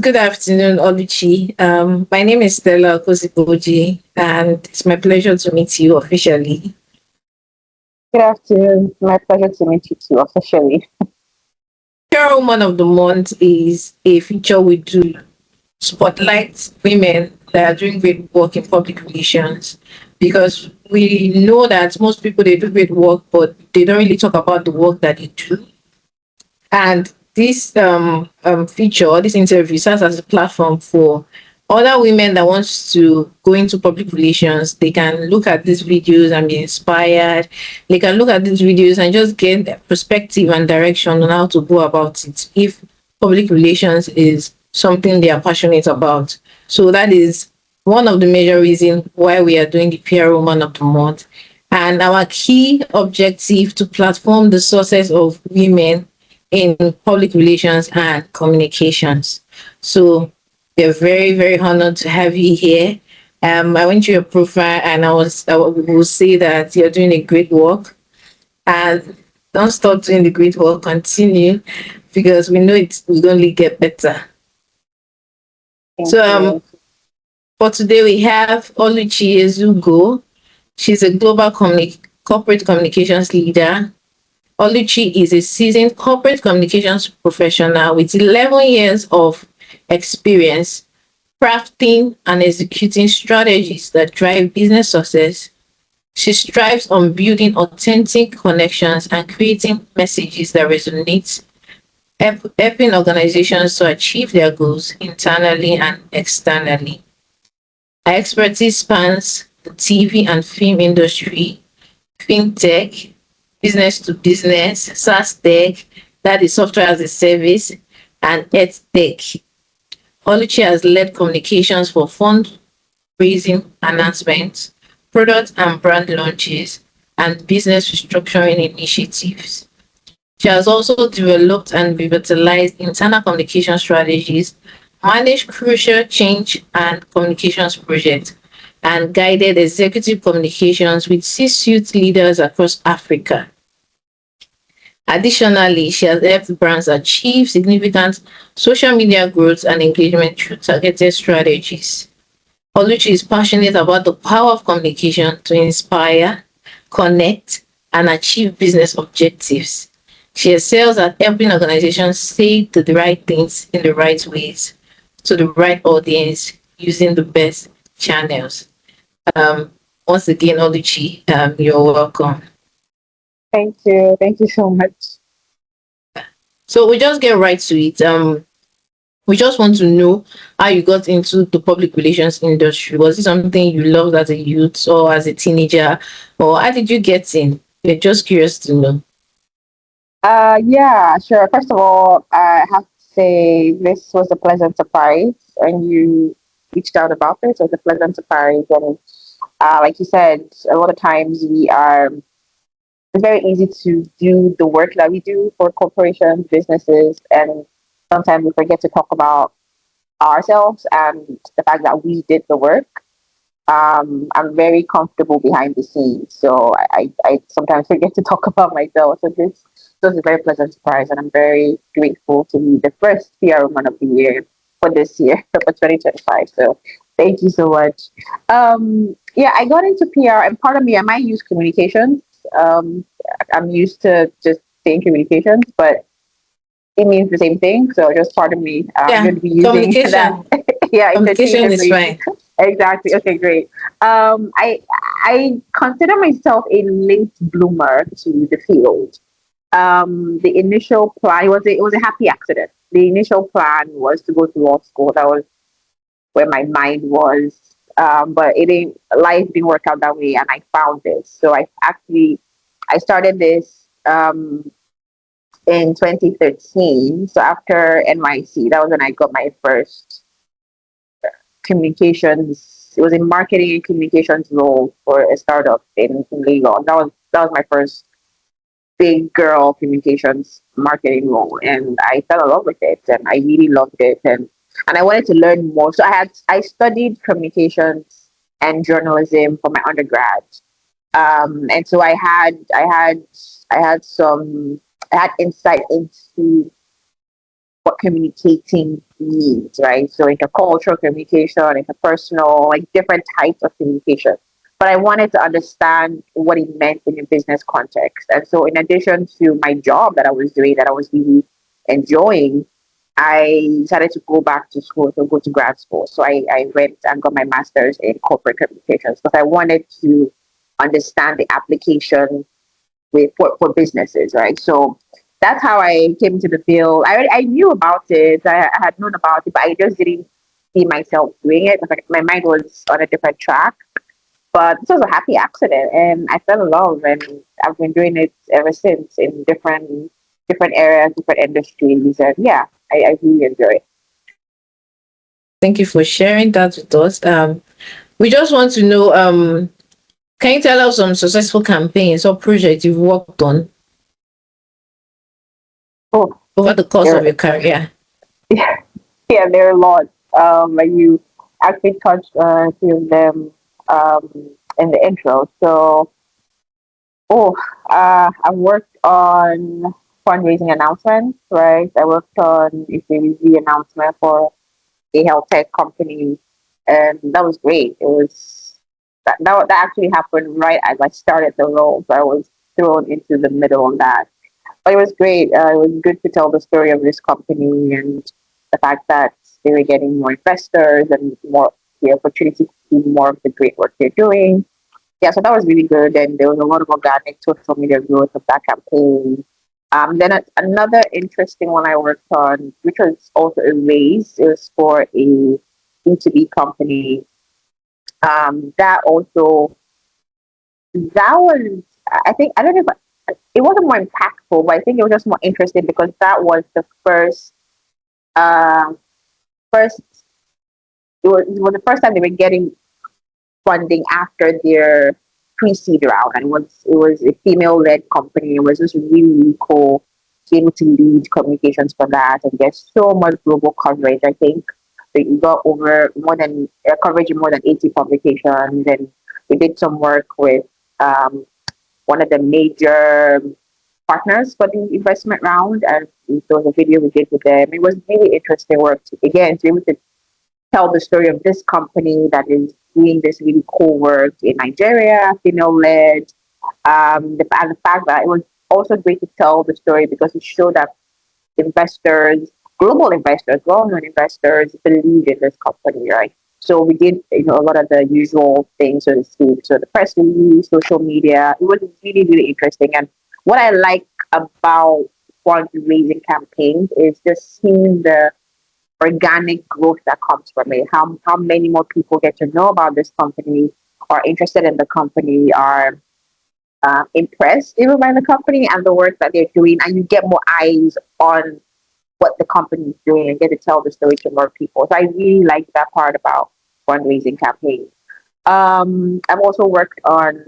Good afternoon, Oluchi. My name is Stella Kosiboji, and it's my pleasure to meet you officially. Good afternoon. My pleasure to meet you too officially. PR Woman of the Month is a feature we do spotlight women that are doing great work in public relations because we know that most people they do great work, but they don't really talk about the work that they do. And this feature, this interview serves as a platform for other women that wants to go into public relations. They can look at these videos and be inspired. They can look at these videos and just get perspective and direction on how to go about it if public relations is something they are passionate about. So that is one of the major reasons why we are doing the PR Woman of the Month. And our key objective to platform the sources of women in public relations and communications. So we're very, very honored to have you here. I went to your profile and I will say that you're doing a great work and don't stop doing the great work. Continue because we know it will only get better. Thank So you. for today we have Oluchi Ezeugo. She's a global corporate communications leader. Oluchi is a seasoned corporate communications professional with 11 years of experience crafting and executing strategies that drive business success. She strives on building authentic connections and creating messages that resonate, helping organizations to achieve their goals internally and externally. Her expertise spans the TV and film industry, fintech, business to business, SaaS tech, that is software as a service, and health tech. Oluchi has led communications for fundraising announcements, product and brand launches, and business restructuring initiatives. She has also developed and revitalized internal communication strategies, managed crucial change and communications projects, and guided executive communications with C-suite leaders across Africa. Additionally, she has helped brands achieve significant social media growth and engagement through targeted strategies. Oluchi is passionate about the power of communication to inspire, connect, and achieve business objectives. She excels at helping organizations say the right things in the right ways to the right audience using the best channels. Um, Once again, Oluchi, you're welcome. Thank you. Thank you so much. So we just get right to it. We just want to know how you got into the public relations industry. Was it something you loved as a youth or as a teenager, or how did you get in? We're just curious to know. Yeah, sure. First of all, I have to say this was a pleasant surprise, and you reached out about this. It was a pleasant surprise, and like you said, a lot of times we are. It's very easy to do the work that we do for corporations, businesses, and sometimes we forget to talk about ourselves and the fact that we did the work. I'm very comfortable behind the scenes, so I sometimes forget to talk about myself. So this was a very pleasant surprise, and I'm very grateful to be the first PR Woman of the Year for this year, for 2025. So thank you so much. Yeah, I got into PR, and part of me, I might use communications. Um, I'm used to just saying communications, but it means the same thing. So just part of me, I'm Yeah, going to be using that. communication. Yeah, Communication is interchangeably. fine. Exactly. Okay, great. I consider myself a late bloomer to the field. The initial plan was a happy accident. The initial plan was to go to law school. That was where my mind was. But it didn't life didn't work out that way, and I found this. So I started this in 2013. So after NYC, that was when I got my first communications. It was a marketing and communications role for a startup in Lagos. That was my first big girl communications marketing role, and I fell in love with it, and I really loved it, and I wanted to learn more. So I studied communications and journalism for my undergrad, and so I had insight into what communicating means, right? So intercultural communication, interpersonal, like different types of communication. But I wanted to understand what it meant in a business context. And so in addition to my job that I was doing, that I was really enjoying, I decided to go back to school, to go to grad school. So I went and got my master's in corporate communications because I wanted to understand the application for businesses, right? So that's how I came into the field. I knew about it. I had known about it, but I just didn't see myself doing it. Like my mind was on a different track. But this was a happy accident, and I fell in love, and I've been doing it ever since in different areas, different industries, and yeah, I really enjoy it. Thank you for sharing that with us. We just want to know, can you tell us some successful campaigns or projects you've worked on Oh, over the course of there, your career? yeah, there are a lot. Like you actually touched on a few of them in the intro. So, oh, I worked on fundraising announcements, right? I worked on a Series B announcement for a health tech company, and that was great. It was that actually happened right as I started the role, so I was thrown into the middle of that. But it was great. It was good to tell the story of this company and the fact that they were getting more investors and more the opportunity to do more of the great work they're doing. Yeah, so that was really good, and there was a lot of organic social media growth of that campaign. Then another interesting one I worked on, which was also a raise, it was for a B2B company. That also, that was, I think, I don't know if it wasn't more impactful, but I think it was just more interesting because that was the um, first, it was the first time they were getting funding after their pre-seed round, and it was a female-led company. It was just really, really cool to be able to lead communications for that and get so much global coverage. I think they got over more than coverage in more than 80 publications, and we did some work with um, one of the major partners for the investment round, and there was a video we did with them. It was really interesting work again to be able to tell the story of this company that is doing this really cool work in Nigeria, female led. And the fact that it was also great to tell the story because it showed that investors, global investors, well-known investors, believe in this company, right? So we did, a lot of the usual things, so to speak. So the press release, social media. It was really, really interesting. And what I like about fundraising campaigns is just seeing the organic growth that comes from it. How many more people get to know about this company, are interested in the company, are impressed even by the company and the work that they're doing, and you get more eyes on what the company is doing and get to tell the story to more people. So I really like that part about fundraising campaigns. I've also worked on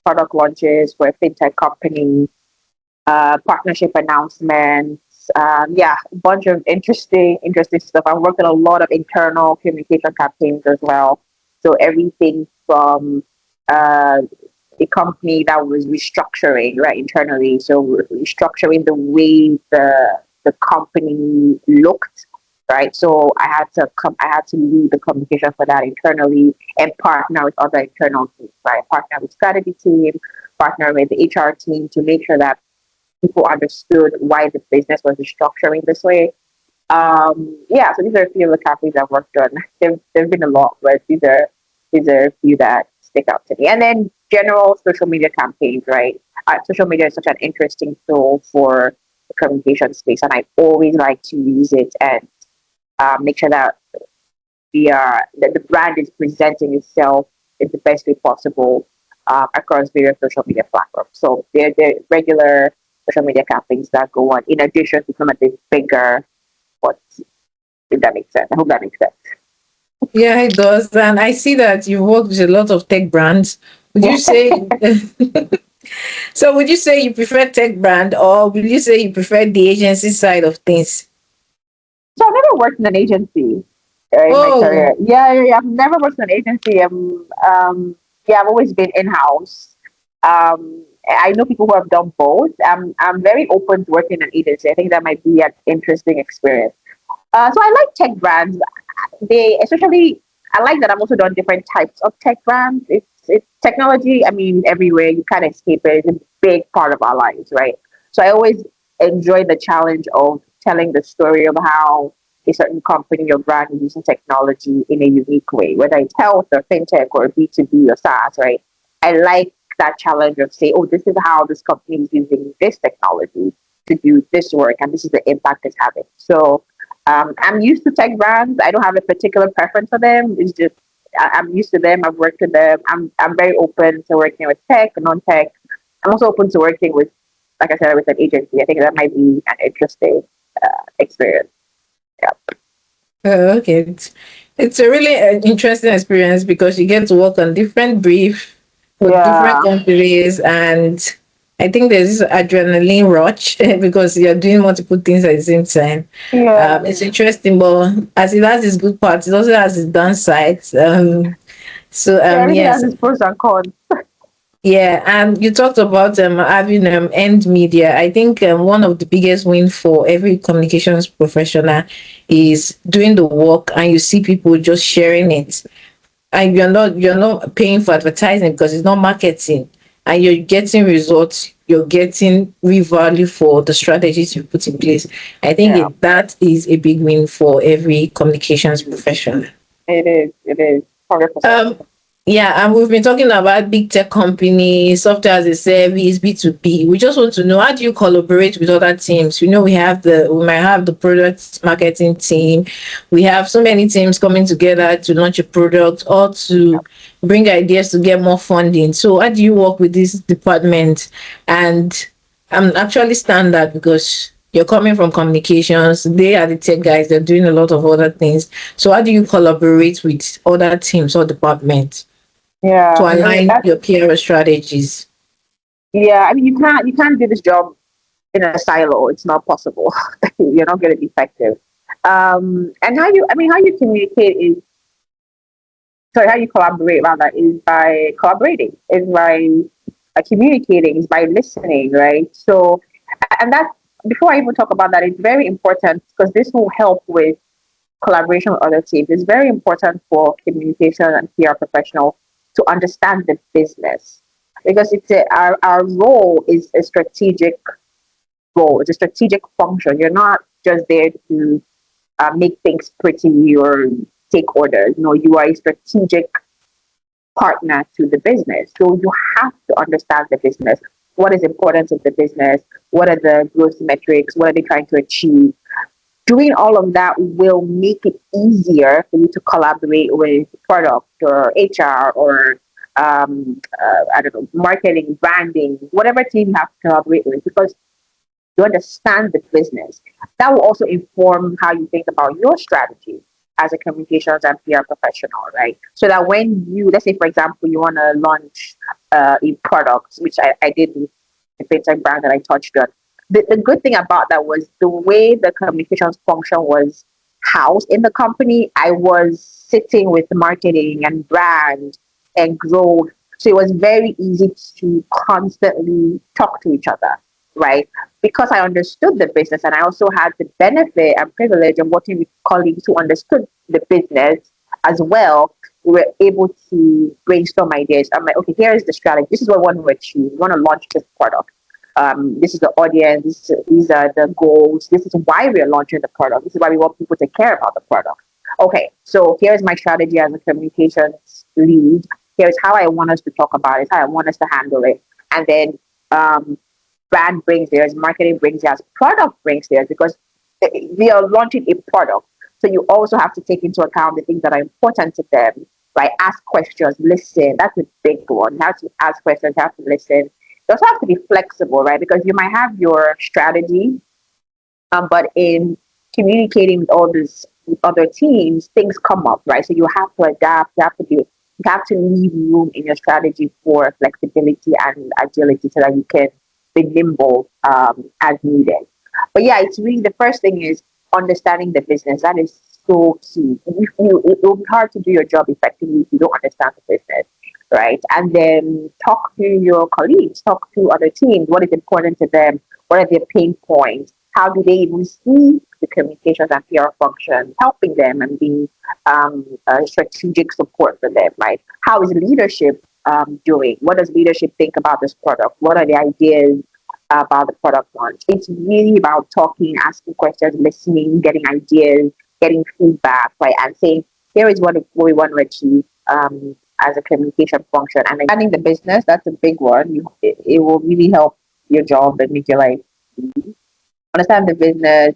product launches for a fintech company, partnership announcements. Yeah, a bunch of interesting stuff. I worked on a lot of internal communication campaigns as well. So everything from uh, a company that was restructuring right internally. So restructuring the way the company looked. Right, so I had to lead the communication for that internally and partner with other internal teams. Right, partner with strategy team, partner with the HR team to make sure that people understood why the business was restructuring this way. Yeah, so these are a few of the campaigns I've worked on. There've been a lot, but these are a few that stick out to me. And then general social media campaigns, right? Social media is such an interesting tool for the communication space, and I always like to use it and make sure that the brand is presenting itself in the best way possible across various social media platforms. So they're regular social media campaigns that go on in addition to some of the bigger ones. If that makes sense. I hope that makes sense. Yeah, it does. And I see that you work with a lot of tech brands. Would you Yeah. say so? Would you say you prefer tech brand, or would you say you prefer the agency side of things? So I've never worked in an agency in my Oh, career. Yeah, yeah, yeah. I've never worked in an agency. Yeah, I've always been in house. I know people who have done both. I'm very open to working in an agency. I think that might be an interesting experience. So I like tech brands. They especially I like that I've also done different types of tech brands. It's technology. I mean, everywhere you can't escape it. It's a big part of our lives, right? So I always enjoy the challenge of telling the story of how a certain company or brand is using technology in a unique way, whether it's health or fintech or B2B or SaaS, right? I like that challenge of say, oh, this is how this company is using this technology to do this work, and this is the impact it's having. So I'm used to tech brands. I don't have a particular preference for them. It's just I'm used to them. I've worked with them. I'm very open to working with tech, non-tech. I'm also open to working with, like I said, with an agency. I think that might be an interesting experience. Yeah. Okay. It's a really interesting experience because you get to work on different brief for different Yeah. companies, and I think there's this adrenaline rush because you're doing multiple things at the same time. Yeah. It's interesting, but as it has its good parts, it also has its downsides. Yeah. Everything has Yes. its pros and cons. Yeah, and you talked about having end media. I think one of the biggest win for every communications professional is doing the work and you see people just sharing it, and you're not paying for advertising because it's not marketing, and you're getting results. You're getting real value for the strategies you put in place. I think Yeah. that is a big win for every communications professional. It is. It is. 100%. Um, yeah, and we've been talking about big tech companies, software as a service, B2B. We just want to know, how do you collaborate with other teams? We might have the product marketing team. We have so many teams coming together to launch a product or to bring ideas to get more funding. So how do you work with this department? And I'm actually standard because you're coming from communications. They are the tech guys. They're doing a lot of other things. So how do you collaborate with other teams or departments to Yeah. I mean, align that's your PR strategies? yeah. I mean, you can't do this job in a silo. It's not possible. You're not going to be effective. And how you communicate is sorry, how you collaborate rather is by collaborating, is by communicating, is by listening, right? So, and that before I even talk about that, it's very important because this will help with collaboration with other teams. It's very important for communication and PR professionals to understand the business because our role is a strategic role. It's a strategic function. You're not just there to make things pretty or take orders. No, you are a strategic partner to the business. So you have to understand the business. What is important in the business? What are the growth metrics? What are they trying to achieve? Doing all of that will make it easier for you to collaborate with product or HR or I don't know, marketing, branding, whatever team you have to collaborate with, because you understand the business. That will also inform how you think about your strategy as a communications and PR professional, right? So that when let's say, for example, you want to launch a product, which I did with the fintech brand that I touched on. The good thing about that was the way the communications function was housed in the company. I was sitting with marketing and brand and growth. So it was very easy to constantly talk to each other, right? Because I understood the business and I also had the benefit and privilege of working with colleagues who understood the business as well. We were able to brainstorm ideas. I'm like, okay, here is the strategy. This is what we want to achieve. We want to launch this product. This is the audience. These are the goals. This is why we are launching the product. This is why we want people to care about the product. Okay, so here's my strategy as a communications lead. Here's how I want us to talk about it, how I want us to handle it. And then brand brings theirs, marketing brings theirs, product brings theirs, because they are launching a product. So you also have to take into account the things that are important to them, right? Ask questions, listen. That's a big one. You have to ask questions, you have to listen. You also have to be flexible, right? Because you might have your strategy, but in communicating with all these other teams, things come up, right? So you have to adapt. You have to leave room in your strategy for flexibility and agility so that you can be nimble as needed. But yeah, it's really the first thing is understanding the business. That is so key. It will be hard to do your job effectively if you don't understand the business. right? And then talk to your colleagues, talk to other teams. What is important to them? What are their pain points? How do they even see the communications and PR function helping them and being a strategic support for them, right? How is leadership doing? What does leadership think about this product? What are the ideas about the product launch? It's really about talking, asking questions, listening, getting ideas, getting feedback, right? And saying, here is what we want to achieve as a communication function. And understanding the business, that's a big one. It will really help your job and make your life easy. Understand the business,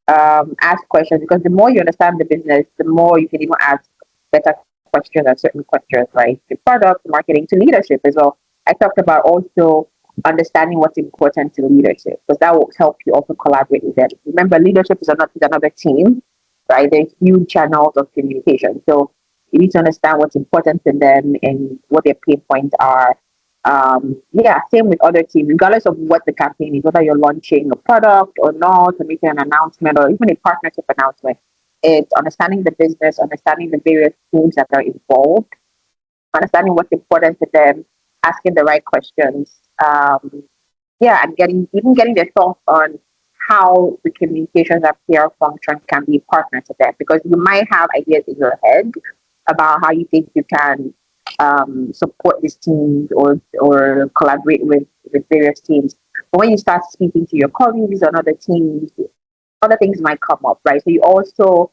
ask questions, because the more you understand the business, the more you can even ask better questions and certain questions, like the product, marketing, to leadership as well. I talked about also understanding what's important to leadership, because that will help you also collaborate with them. Remember, leadership is another team, right? There's huge channels of communication. So you need to understand what's important to them and what their pain points are. Yeah, same with other teams, regardless of what the campaign is, whether you're launching a product or not, or making an announcement or even a partnership announcement. It's understanding the business, understanding the various teams that are involved, understanding what's important to them, asking the right questions. Yeah, and getting their thoughts on how the communications and PR function can be a partner to them, because you might have ideas in your head about how you think you can support these teams or collaborate with various teams. But when you start speaking to your colleagues on other teams, other things might come up, right? So you also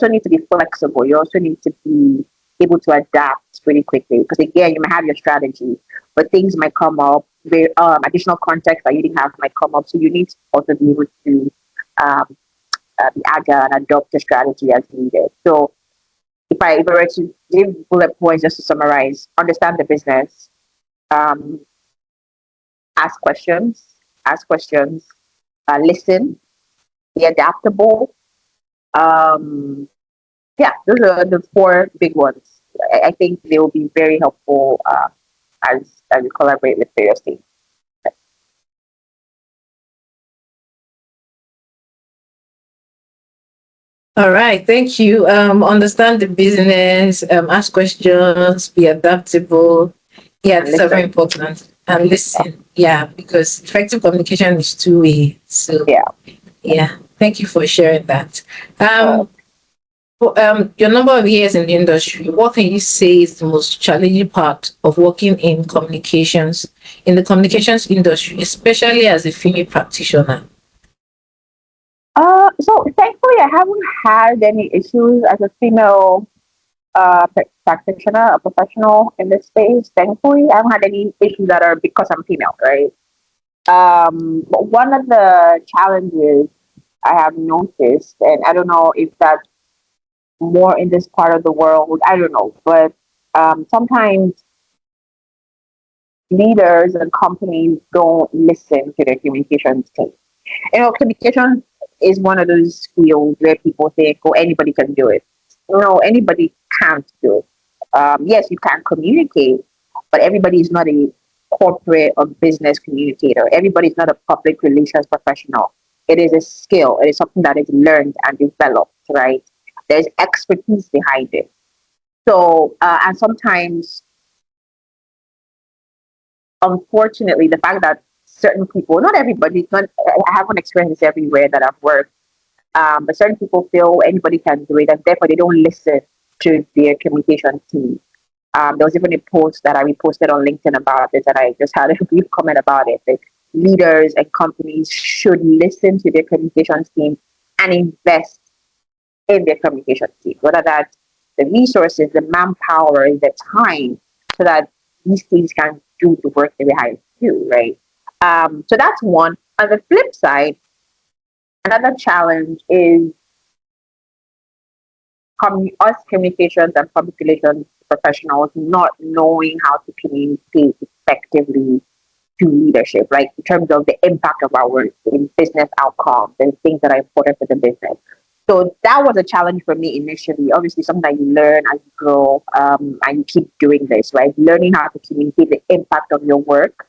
need to be flexible. You also need to be able to adapt really quickly, because again, you might have your strategy, but things might come up. Additional context that you didn't have might come up, so you need to also be able to um, be agile and adopt the strategy as needed. So if I were to give bullet points just to summarize, understand the business, um, ask questions, listen, be adaptable. Um, yeah, those are the four big ones. I think they will be very helpful as you collaborate with various teams. All right, thank you. Understand the business, ask questions, be adaptable. Yeah, And these are very listen. important. And listen, yeah, because effective communication is two-way. So, Yeah. yeah, thank you for sharing that. Uh, Your number of years in the industry, what can you say is the most challenging part of working in the communications industry, especially as a female practitioner? so thankfully, I haven't had any issues as a female practitioner, a professional in this space. Thankfully, I haven't had any issues that are because I'm female, right? But one of the challenges I have noticed, and I don't know if that's more in this part of the world, I don't know, but sometimes leaders and companies don't listen to their communications team. Communication is one of those fields where people think, oh, anybody can do it. No, anybody can't do it. Yes, you can communicate, but everybody is not a corporate or business communicator. Everybody is not a public relations professional. It is a skill. It is something that is learned and developed, right? There's expertise behind it. So, and sometimes, unfortunately, the fact that certain people, not everybody, not, I haven't experienced this everywhere that I've worked, but certain people feel anybody can do it, and therefore they don't listen to their communication team. There was even a post that I reposted on LinkedIn about this, and I just had a brief comment about it. That leaders and companies should listen to their communications team and invest in their communication team, whether that's the resources, the manpower, the time, so that these teams can do the work that they hired to do, right? So that's one. On the flip side, another challenge is us communications and public relations professionals not knowing how to communicate effectively to leadership, right? In terms of the impact of our work in business outcomes and things that are important for the business. So that was a challenge for me initially. Obviously, something that you learn as you grow, and you keep doing this, right? Learning how to communicate the impact of your work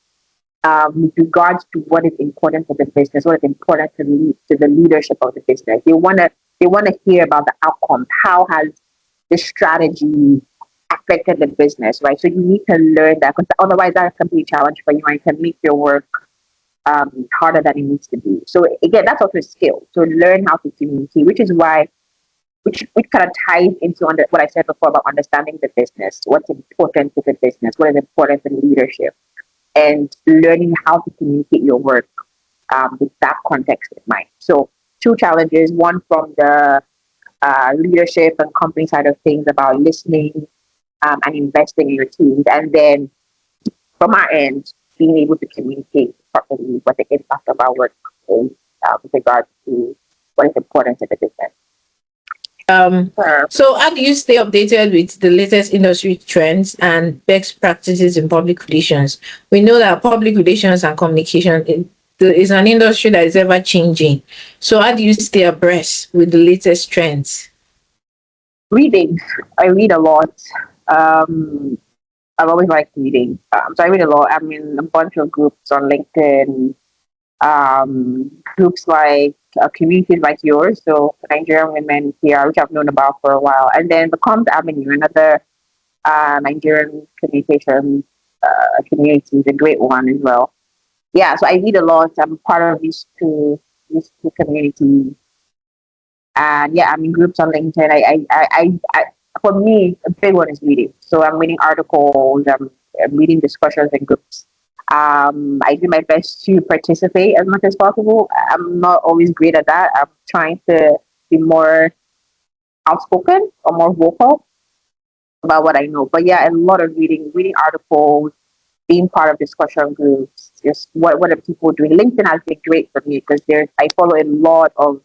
with regards to what is important for the business, what is important to the leadership of the business. They wanna hear about the outcome. How has the strategy affected the business, right? So you need to learn that, because otherwise that can be a challenge for you and it can make your work harder than it needs to be. So again, that's also a skill to learn how to communicate, which is why, which kind of ties into what I said before about understanding the business, what's important to the business, what is important to leadership, and learning how to communicate your work with that context in mind. So two challenges, one from the leadership and company side of things about listening and investing in your teams, and then from our end, being able to communicate properly what the impact of our work is with regard to what is important to the business. Um, so how do you stay updated with the latest industry trends and best practices in public relations? We know that public relations and communication is an industry that is ever changing. So how do you stay abreast with the latest trends? Reading. I read a lot. Um, I've always liked reading. So I read a lot. I'm in a bunch of groups on LinkedIn, groups like communities like yours, so Nigerian Women here, which I've known about for a while, and then the Comms Avenue, another Nigerian communication community, is a great one as well. Yeah, so I read a lot. I'm part of these two communities, and yeah, I'm in groups on LinkedIn. For me, a big one is reading. So I'm reading articles. I'm reading discussions in groups. I do my best to participate as much as possible. I'm not always great at that. I'm trying to be more outspoken or more vocal about what I know. But yeah, a lot of reading articles, being part of discussion groups, just what are people doing. LinkedIn has been great for me because I follow a lot of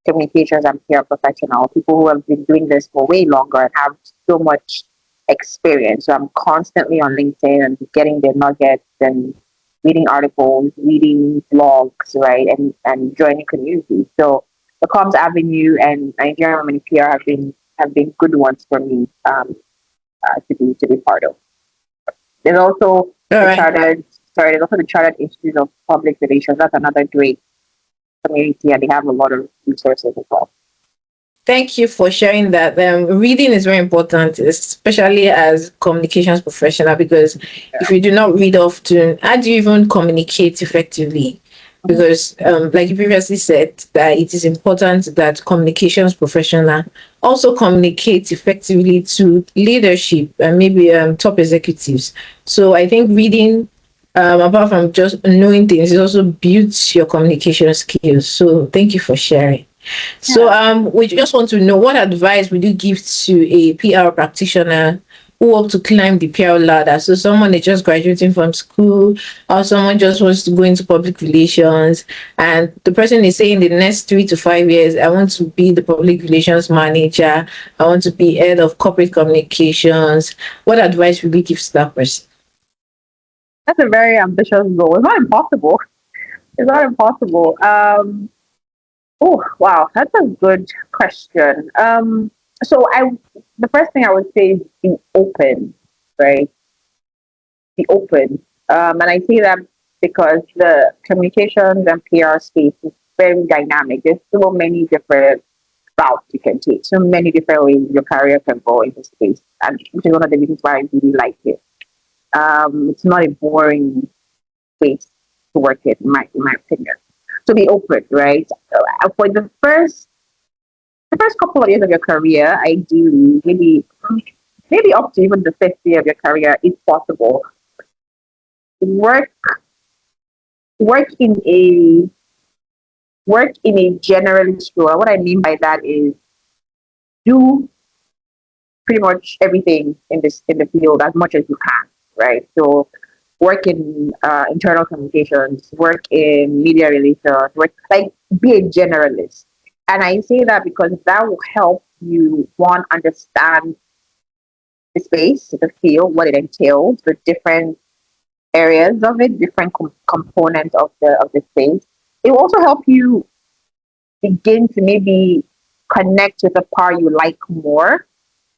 communications and PR professionals, people who have been doing this for way longer and have so much experience. So I'm constantly on LinkedIn and getting their nuggets and reading articles, reading blogs, right, and joining communities. So the Comms Avenue and Nigerian Women PR have been good ones for me to be part of. There's also All the right. Chartered Institute of Public Relations. That's another great community, and they have a lot of resources as well. Thank you for sharing that. Reading is very important, especially as communications professional, because if you do not read often, how do you even communicate effectively? Because, like you previously said, that it is important that communications professional also communicate effectively to leadership and maybe top executives. So I think reading, apart from just knowing things, it also builds your communication skills. So thank you for sharing. So Yeah. we just want to know, what advice would you give to a PR practitioner who want to climb the PR ladder? So someone is just graduating from school, or someone just wants to go into public relations, and the person is saying the next 3 to 5 years, I want to be the public relations manager, I want to be head of corporate communications. What advice would you give to that person? That's a very ambitious goal. It's not impossible. It's not impossible. Oh wow, that's a good question. The first thing I would say is be open, right? Be open. And I say that because the communications and PR space is very dynamic. There's so many different routes you can take, so many different ways your career can go in this space, and which is one of the reasons why I really like it. It's not a boring space to work in my opinion. So be open, right? For the first couple of years of your career, ideally, maybe up to even the fifth year of your career, if possible, work work in a generalist role. And what I mean by that is do pretty much everything in the field as much as you can, right? So work in internal communications, work in media relations, be a generalist. And I say that because that will help you one understand the space, the field, what it entails, the different areas of it, different components of the space. It will also help you begin to maybe connect with a part you like more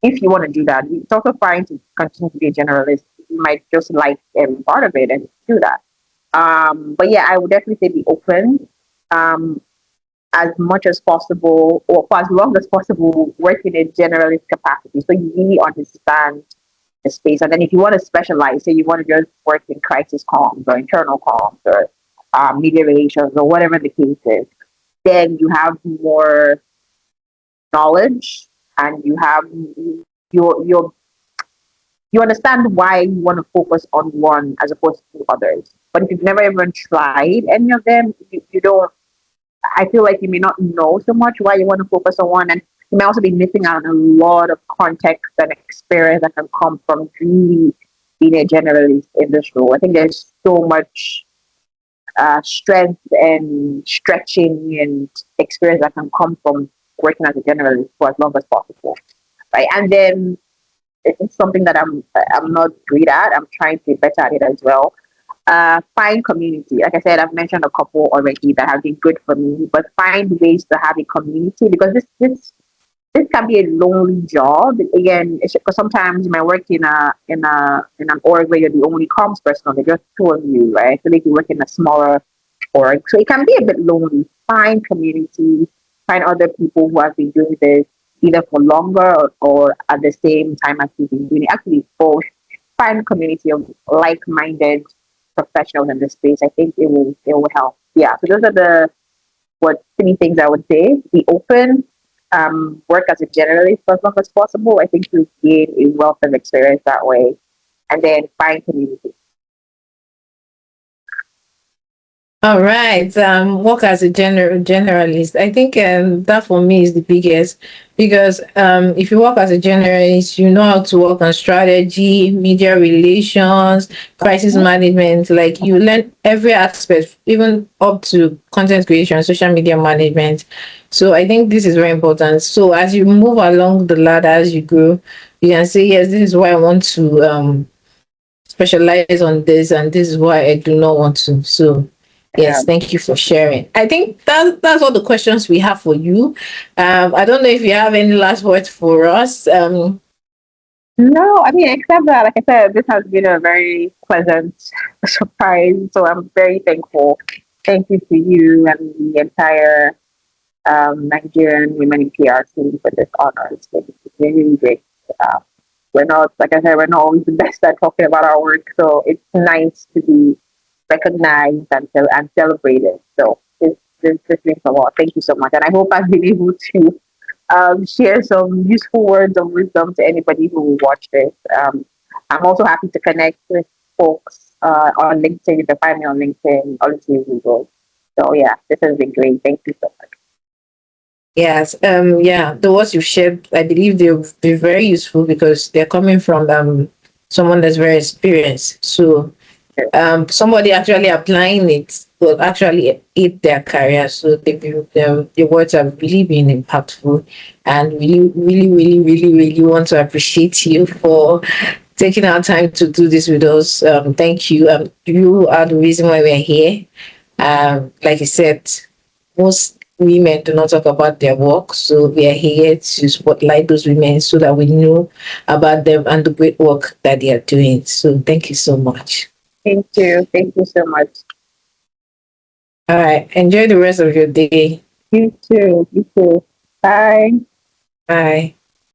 if you want to do that. It's also fine to continue to be a generalist. You might just like every part of it and do that. But yeah, I would definitely say be open as much as possible, or for as long as possible, work in a generalist capacity. So you really understand. the space. And then if you want to specialize, say you want to just work in crisis comms or internal comms or media relations or whatever the case is, then you have more knowledge and your you understand why you want to focus on one as opposed to others. But if you've never even tried any of them, you don't. I feel like you may not know so much why you want to focus on one, and you may also be missing out on a lot of context and experience that can come from really being a generalist in this role. I think there's so much strength and stretching and experience that can come from working as a generalist for as long as possible, right? And then it's something that I'm not great at. I'm trying to get better at it as well. Find community. Like I said, I've mentioned a couple already that have been good for me, but find ways to have a community because this can be a lonely job. Again, because sometimes you might work in an org where you're the only comms person, or there's just two of you, right? So like you work in a smaller org, so it can be a bit lonely. Find community, find other people who have been doing this either for longer or at the same time as you've been doing it. Actually, both. Find a community of like-minded professionals in this space. I think it will help. Yeah. So those are the what three things I would say. Be open, work as a generalist for as long as possible. I think you gain a wealth of experience that way. And then find community. All right. Work as a generalist. I think that for me is the biggest because if you work as a generalist, you know how to work on strategy, media relations, crisis management. Like you learn every aspect, even up to content creation, social media management. So I think this is very important. So as you move along the ladder, as you grow, you can say, yes, this is why I want to specialize on this, and this is why I do not want to. So Yeah. yes, thank you for sharing. I think that's all the questions we have for you. I don't know if you have any last words for us. No, I mean, except that, like I said, this has been a very pleasant surprise. So I'm very thankful. Thank you to you and the entire Nigerian Women in PR team for this honor. It's been really great. Uh, we're not, like I said, we're not always the best at talking about our work. So it's nice to be recognized and celebrated. So this means a lot. Thank you so much. And I hope I've been able to share some useful words of wisdom to anybody who will watch this. I'm also happy to connect with folks on LinkedIn. You can find me on LinkedIn, Oluchi Ezeugo. So yeah, this has been great. Thank you so much. Yes, yeah, the words you've shared, I believe they'll be very useful because they're coming from someone that's very experienced. So somebody actually applying it will actually aid their career. So the words have really been impactful, and really want to appreciate you for taking our time to do this with us. Thank you. You are the reason why we're here. Like I said, most women do not talk about their work, so we are here to spotlight those women so that we know about them and the great work that they are doing. So thank you so much. Thank you. Thank you so much. All right. Enjoy the rest of your day. You too. You too. Bye. Bye.